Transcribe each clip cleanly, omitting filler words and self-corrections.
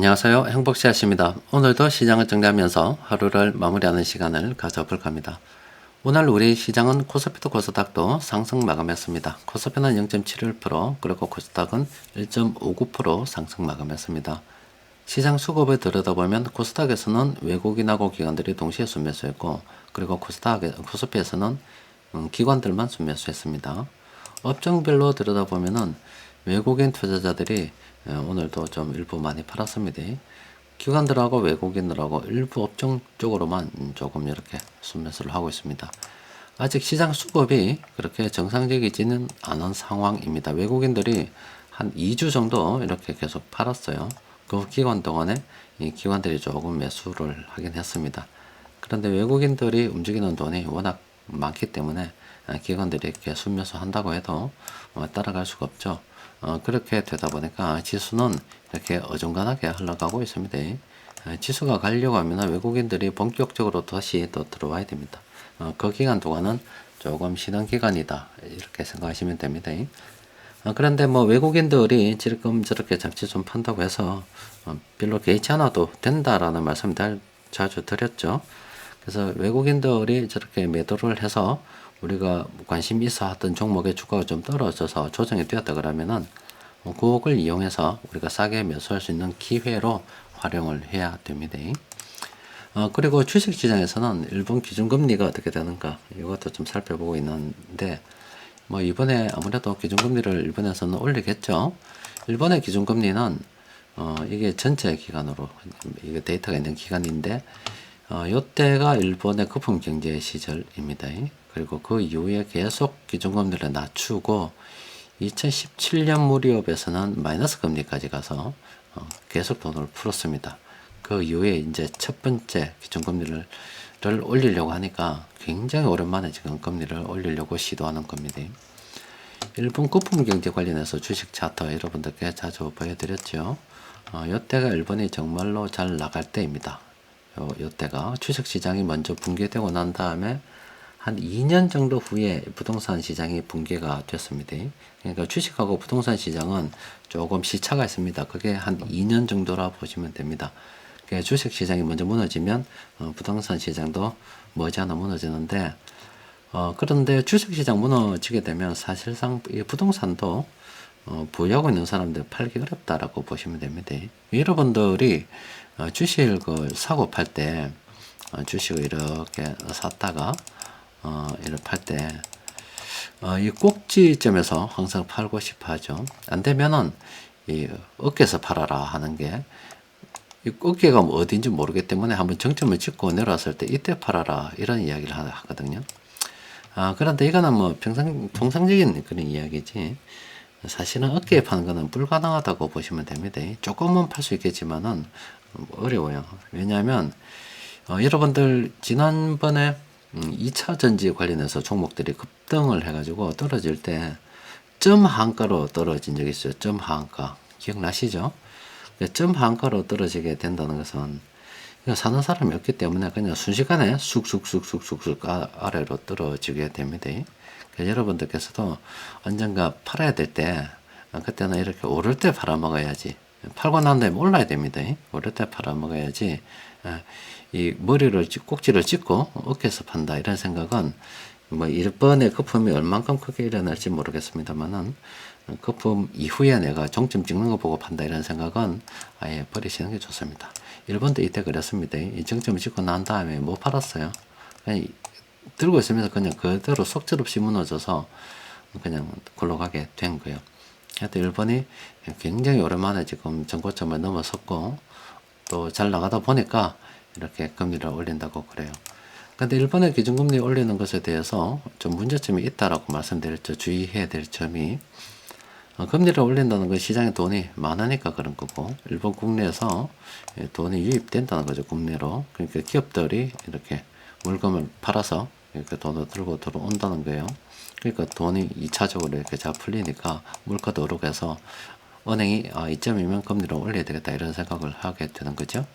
안녕하세요. 행복씨앗입니다. 오늘도 시장을 정리하면서 하루를 마무리하는 시간을 가져볼까 합니다. 오늘 우리 시장은 코스피도 코스닥도 상승 마감했습니다. 코스피는 0.71%, 그리고 코스닥은 1.59% 상승 마감했습니다. 시장 수급을 들여다보면 코스닥에서는 외국인하고 기관들이 동시에 순매수했고, 그리고 코스피에서는 기관들만 순매수했습니다. 업종별로 들여다보면은 외국인 투자자들이 오늘도 좀 일부 많이 팔았습니다. 기관들하고 외국인들하고 일부 업종 쪽으로만 조금 이렇게 순매수를 하고 있습니다. 아직 시장 수급이 그렇게 정상적이지는 않은 상황입니다. 외국인들이 한 2주 정도 이렇게 계속 팔았어요. 그 기간 동안에 이 기관들이 조금 매수를 하긴 했습니다. 그런데 외국인들이 움직이는 돈이 워낙 많기 때문에 기관들이 이렇게 순매수 한다고 해도 따라갈 수가 없죠. 그렇게 되다 보니까 지수는 이렇게 어중간하게 흘러가고 있습니다. 지수가 가려고 하면 외국인들이 본격적으로 다시 또 들어와야 됩니다. 그 기간 동안은 조금 쉬는 기간이다, 이렇게 생각하시면 됩니다. 그런데 뭐 외국인들이 지금 저렇게 잡지 좀 판다고 해서 별로 개의치 않아도 된다라는 말씀을 자주 드렸죠. 그래서 외국인들이 저렇게 매도를 해서 우리가 관심 있어 하던 종목의 주가가 좀 떨어져서 조정이 되었다 그러면은 그걸 이용해서 우리가 싸게 매수할 수 있는 기회로 활용을 해야 됩니다. 그리고 주식시장에서는 일본 기준금리가 어떻게 되는가, 이것도 좀 살펴보고 있는데, 뭐 이번에 아무래도 기준금리를 일본에서는 올리겠죠. 일본의 기준금리는 이게 전체 기간으로 이게 데이터가 있는 기간인데, 요때가 일본의 거품 경제 시절입니다. 그리고 그 이후에 계속 기준금리를 낮추고 2017년 무렵에서는 마이너스 금리까지 가서 계속 돈을 풀었습니다. 그 이후에 이제 첫 번째 기준금리를 올리려고 하니까 굉장히 오랜만에 지금 금리를 올리려고 시도하는 겁니다. 일본 거품 경제 관련해서 주식 차트 여러분들께 자주 보여드렸죠. 요때가 일본이 정말로 잘 나갈 때입니다. 요때가 주식시장이 먼저 붕괴되고 난 다음에 한 2년 정도 후에 부동산 시장이 붕괴가 됐습니다. 그러니까 주식하고 부동산 시장은 조금 시차가 있습니다. 그게 한 2년 정도라 보시면 됩니다. 그러니까 주식 시장이 먼저 무너지면 부동산 시장도 머지않아 무너지는데, 그런데 주식 시장 무너지게 되면 사실상 이 부동산도 보유하고 있는 사람들 팔기 어렵다라고 보시면 됩니다. 여러분들이 주식을 사고 팔 때, 주식을 이렇게 샀다가 이렇게 팔 때, 이 꼭지점에서 항상 팔고 싶어 하죠. 안 되면은 이 어깨에서 팔아라 하는 게, 이 어깨가 어딘지 모르기 때문에 한번 정점을 찍고 내려왔을 때 이때 팔아라, 이런 이야기를 하거든요. 그런데 이거는 뭐 통상적인 그런 이야기지, 사실은 어깨에 파는 거는 불가능하다고 보시면 됩니다. 조금은 팔 수 있겠지만은 어려워요. 왜냐하면 여러분들 지난번에 2차 전지 관련해서 종목들이 급등을 해가지고 떨어질 때 점 한가로 떨어진 적이 있어요. 점 한가 기억나시죠? 점 한가로 떨어지게 된다는 것은 사는 사람이 없기 때문에 그냥 순식간에 쑥쑥쑥쑥쑥쑥 아래로 떨어지게 됩니다. 여러분들께서도 언젠가 팔아야 될 때, 그때는 이렇게 오를 때 팔아먹어야지. 팔고 난 다음에 올라야 됩니다. 오를 때 팔아먹어야지. 이 머리를 꼭지를 찍고 어깨에서 판다, 이런 생각은 뭐 이번에 거품이 얼만큼 크게 일어날지 모르겠습니다만은, 거품 이후에 내가 종점 찍는 거 보고 판다, 이런 생각은 아예 버리시는 게 좋습니다. 일본도 이때 그랬습니다. 이 정점을 찍고 난 다음에 못 팔았어요. 그냥 들고 있으면서 그냥 그대로 속절없이 무너져서 그냥 굴러가게 된 거예요. 하여튼 일본이 굉장히 오랜만에 지금 전고점을 넘어섰고, 또 잘 나가다 보니까 이렇게 금리를 올린다고 그래요. 근데 일본의 기준금리 올리는 것에 대해서 좀 문제점이 있다라고 말씀드렸죠. 주의해야 될 점이, 금리를 올린다는 건 시장에 돈이 많으니까 그런 거고, 일본 국내에서 돈이 유입된다는 거죠, 국내로. 그러니까 기업들이 이렇게 물건을 팔아서 이렇게 돈을 들고 들어온다는 거예요. 그러니까 돈이 2차적으로 이렇게 잘 풀리니까 물가도 오르고 해서 은행이 이점이면 금리를 올려야 되겠다, 이런 생각을 하게 되는 거죠.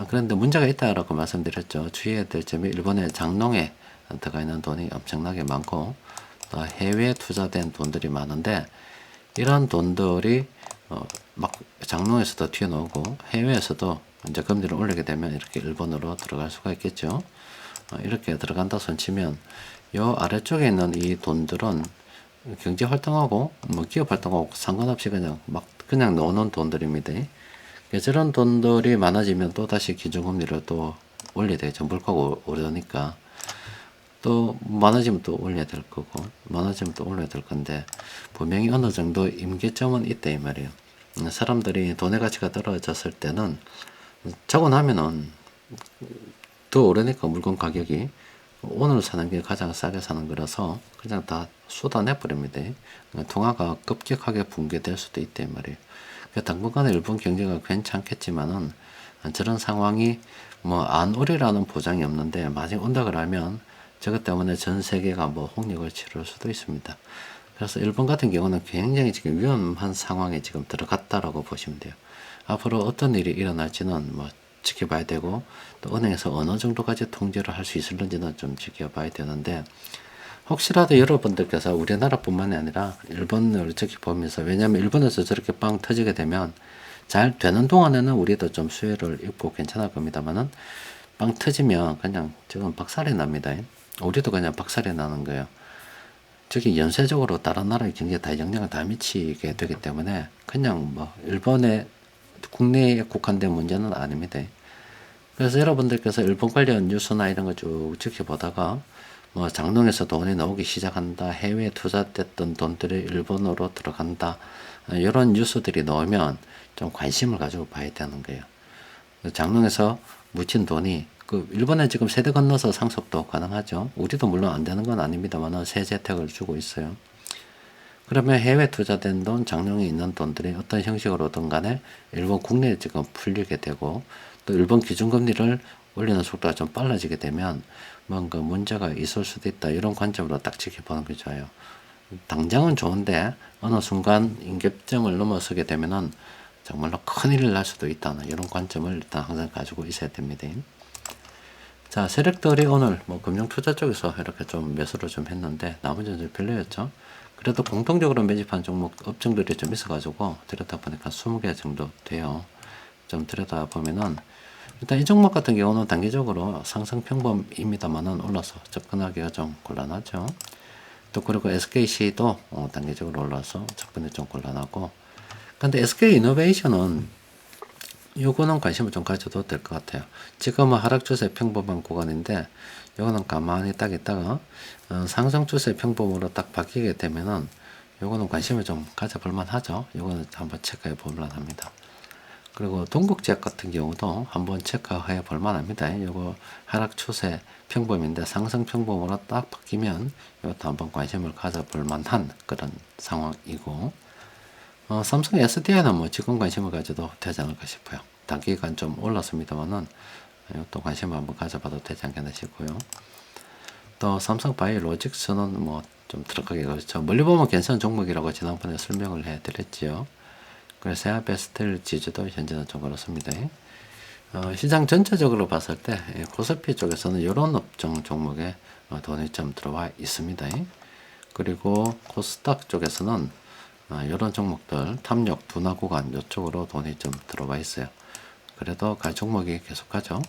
그런데 문제가 있다라고 말씀드렸죠. 주의해야 될 점이, 일본의 장롱에 들어가 있는 돈이 엄청나게 많고, 또 해외에 투자된 돈들이 많은데, 이런 돈들이 막 장롱에서도 튀어나오고 해외에서도 이제 금리를 올리게 되면 이렇게 일본으로 들어갈 수가 있겠죠. 이렇게 들어간다 손치면 요 아래쪽에 있는 이 돈들은 경제 활동하고 뭐 기업 활동하고 상관없이 그냥 막 그냥 노는 돈들입니다. 저런 돈들이 많아지면 또 다시 기준금리를 또 올려야 되죠. 물가가 오르니까 또 많아지면 또 올려야 될 거고 많아지면 또 올려야 될 건데 분명히 어느 정도 임계점은 있다 이 말이에요. 사람들이 돈의 가치가 떨어졌을 때는 자고 나면은 더 오르니까 물건 가격이 오늘 사는 게 가장 싸게 사는 거라서 그냥 다 쏟아내 버립니다. 통화가 급격하게 붕괴될 수도 있단 말이에요. 당분간은 일본 경제가 괜찮겠지만은 저런 상황이 뭐 안 오리라는 보장이 없는데 만약 온다 그러면 저것 때문에 전 세계가 뭐 홍역을 치를 수도 있습니다. 그래서 일본 같은 경우는 굉장히 지금 위험한 상황에 지금 들어갔다라고 보시면 돼요. 앞으로 어떤 일이 일어날지는 뭐 지켜봐야 되고 또 은행에서 어느 정도까지 통제를 할 수 있을는지는 좀 지켜봐야 되는데 혹시라도 여러분들께서 우리나라뿐만이 아니라 일본을 지켜보면서 왜냐하면 일본에서 저렇게 빵 터지게 되면 잘 되는 동안에는 우리도 좀 수혜를 입고 괜찮을 겁니다만은 빵 터지면 그냥 지금 박살이 납니다. 우리도 그냥 박살이 나는 거예요. 저기 연쇄적으로 다른 나라의 경제에 다 영향을 다 미치게 되기 때문에 그냥 뭐 일본의 국내에 국한된 문제는 아닙니다. 그래서 여러분들께서 일본 관련 뉴스나 이런 거 쭉 지켜보다가 뭐 장롱에서 돈이 나오기 시작한다, 해외에 투자됐던 돈들이 일본으로 들어간다, 이런 뉴스들이 나오면 좀 관심을 가지고 봐야 되는 거예요. 장롱에서 묻힌 돈이 그 일본에 지금 세대 건너서 상속도 가능하죠. 우리도 물론 안 되는 건 아닙니다만 세제 혜택을 주고 있어요. 그러면 해외 투자된 돈, 장롱에 있는 돈들이 어떤 형식으로든 간에 일본 국내에 지금 풀리게 되고 또 일본 기준금리를 올리는 속도가 좀 빨라지게 되면 뭔가 문제가 있을 수도 있다. 이런 관점으로 딱 지켜보는 게 좋아요. 당장은 좋은데 어느 순간 임계점을 넘어서게 되면은 정말로 큰일을 날 수도 있다는 이런 관점을 일단 항상 가지고 있어야 됩니다. 자, 세력들이 오늘 뭐 금융 투자 쪽에서 이렇게 좀 매수를 좀 했는데 나머지는 좀 별로였죠. 그래도 공통적으로 매집한 종목 업종들이 좀 있어가지고 들여다보니까 20개 정도 돼요. 좀 들여다보면은 일단 이 종목 같은 경우는 단기적으로 상승 평범입니다만은 올라서 접근하기가 좀 곤란하죠. 또 그리고 SKC도 단기적으로 올라서 접근이 좀 곤란하고 근데 SK이노베이션은 요거는 관심을 좀 가져도 될 것 같아요. 지금은 하락 추세 평범한 구간인데 요거는 가만히 딱 있다가 상승 추세 평범으로 딱 바뀌게 되면은 요거는 관심을 좀 가져볼 만하죠. 요거는 한번 체크해 볼 만합니다. 그리고 동국제약 같은 경우도 한번 체크해 볼 만합니다. 요거 하락 추세 평범인데 상승 평범으로 딱 바뀌면 이것도 한번 관심을 가져볼 만한 그런 상황이고 삼성 SDI는 뭐 지금 관심을 가져도 되지 않을까 싶어요. 단기간 좀 올랐습니다만은 또 관심을 한번 가져봐도 되지 않겠나 싶고요. 또 삼성 바이오로직스는 뭐 좀 들어가기 그렇죠. 멀리 보면 괜찮은 종목이라고 지난번에 설명을 해드렸지요. 그래서 세아베스텔 지주도 현재는 좀 그렇습니다. 시장 전체적으로 봤을 때 코스피 쪽에서는 이런 업종 종목에 돈이 좀 들어와 있습니다. 그리고 코스닥 쪽에서는 이런 종목들 탐욕 둔화 구간 이쪽으로 돈이 좀 들어와 있어요. 그래도 갈 종목이 계속하죠.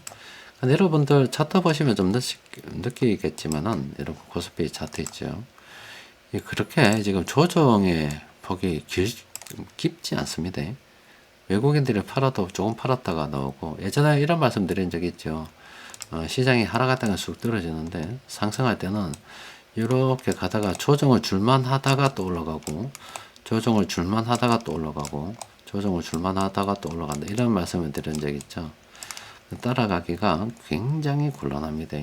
근데 여러분들 차트 보시면 좀 느끼겠지만은 이런 코스피 차트 있죠. 그렇게 지금 조정의 폭이 깊지 않습니다. 외국인들이 팔아도 조금 팔았다가 나오고 예전에 이런 말씀 드린 적이 있죠. 시장이 하락하다가 쑥 떨어지는데 상승할 때는 이렇게 가다가 조정을 줄만 하다가 또 올라가고 조정을 줄만 하다가 또 올라가고 조정을 줄만 하다가 또 올라간다 이런 말씀을 드린 적이 있죠. 따라가기가 굉장히 곤란합니다.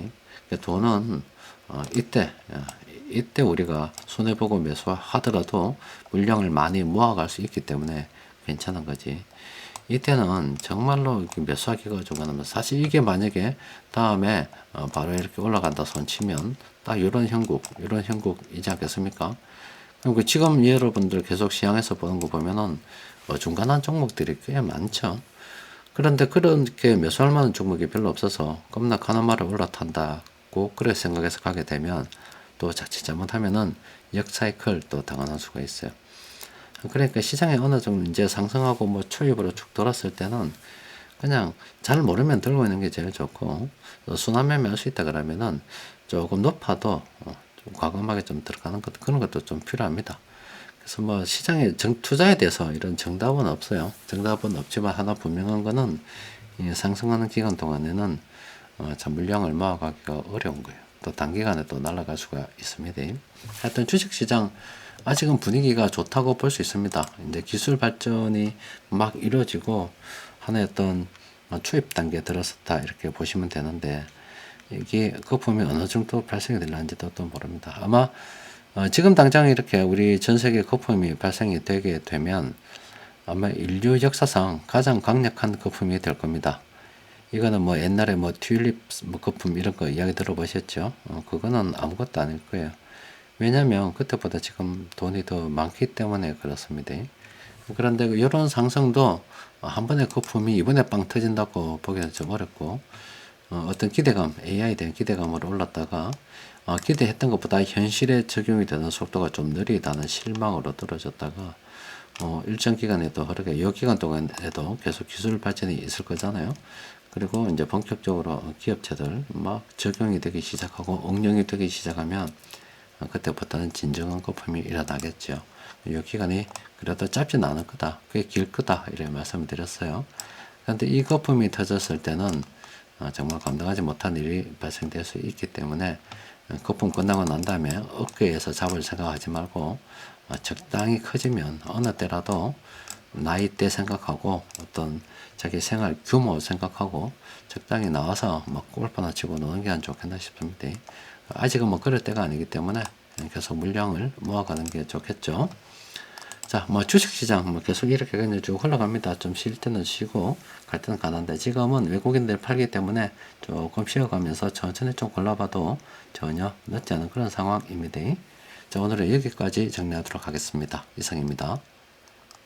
돈은 이때 우리가 손해보고 매수하더라도 물량을 많이 모아갈 수 있기 때문에 괜찮은 거지. 이때는 정말로 매수하기가 좀 어려우면 사실 이게 만약에 다음에 바로 이렇게 올라간다 손 치면 딱 이런 형국이지 않겠습니까? 그리고 지금 여러분들 계속 시장에서 보는 거 보면은 중간한 종목들이 꽤 많죠. 그런데 그렇게 매수할 만한 종목이 별로 없어서 겁나 카나마를 올라탄다고 그렇게 생각해서 가게 되면 또 자칫 잘못하면은 역사이클 또 당하는 수가 있어요. 그러니까 시장에 어느 정도 이제 상승하고 뭐 초입으로 쭉 돌았을 때는 그냥 잘 모르면 들고 있는 게 제일 좋고, 또 순환 매매할 수 있다 그러면은 조금 높아도 좀 과감하게 좀 들어가는 것, 그런 것도 좀 필요합니다. 그래서 뭐 시장에 투자에 대해서 이런 정답은 없어요. 정답은 없지만 하나 분명한 거는 이 상승하는 기간 동안에는 참 물량을 모아가기가 어려운 거예요. 또 단기간에 또 날아갈 수가 있습니다. 하여튼 주식시장 아직은 분위기가 좋다고 볼 수 있습니다. 이제 기술 발전이 막 이루어지고 하나의 어떤 추입 단계에 들어섰다 이렇게 보시면 되는데, 이게 거품이 어느 정도 발생이 될는지도 또 모릅니다. 아마 지금 당장 이렇게 우리 전 세계 거품이 발생이 되게 되면 아마 인류 역사상 가장 강력한 거품이 될 겁니다. 이거는 뭐 옛날에 뭐 튤립 뭐 거품 이런 거 이야기 들어보셨죠? 그거는 아무것도 아닐 거예요. 왜냐면 그때보다 지금 돈이 더 많기 때문에 그렇습니다. 그런데 이런 상승도 한 번에 거품이 이번에 빵 터진다고 보기는 좀 어렵고, 어떤 기대감, AI에 대한 기대감으로 올랐다가 기대했던 것보다 현실에 적용이 되는 속도가 좀 느리다는 실망으로 떨어졌다가 일정 기간에도 흐르게 이 기간 동안에도 계속 기술 발전이 있을 거잖아요. 그리고 이제 본격적으로 기업체들 막 적용이 되기 시작하고 응용이 되기 시작하면 그때부터는 진정한 거품이 일어나겠죠. 이 기간이 그래도 짧진 않을 거다. 그게 길 거다. 이렇게 말씀을 드렸어요. 그런데 이 거품이 터졌을 때는 정말 감당하지 못한 일이 발생될 수 있기 때문에 거품 끝나고 난 다음에 어깨에서 잡을 생각하지 말고 적당히 커지면 어느 때라도 나이대 생각하고 어떤 자기 생활 규모 생각하고 적당히 나와서 뭐 골프나 치고 노는 게 안 좋겠나 싶습니다. 아직은 뭐 그럴 때가 아니기 때문에 계속 물량을 모아가는 게 좋겠죠. 자, 뭐 주식시장 뭐 계속 이렇게 그냥 쭉 흘러갑니다. 좀 쉴 때는 쉬고 갈 때는 가는데, 지금은 외국인들 팔기 때문에 조금 쉬어가면서 천천히 좀 골라봐도 전혀 늦지 않은 그런 상황입니다. 자, 오늘은 여기까지 정리하도록 하겠습니다. 이상입니다.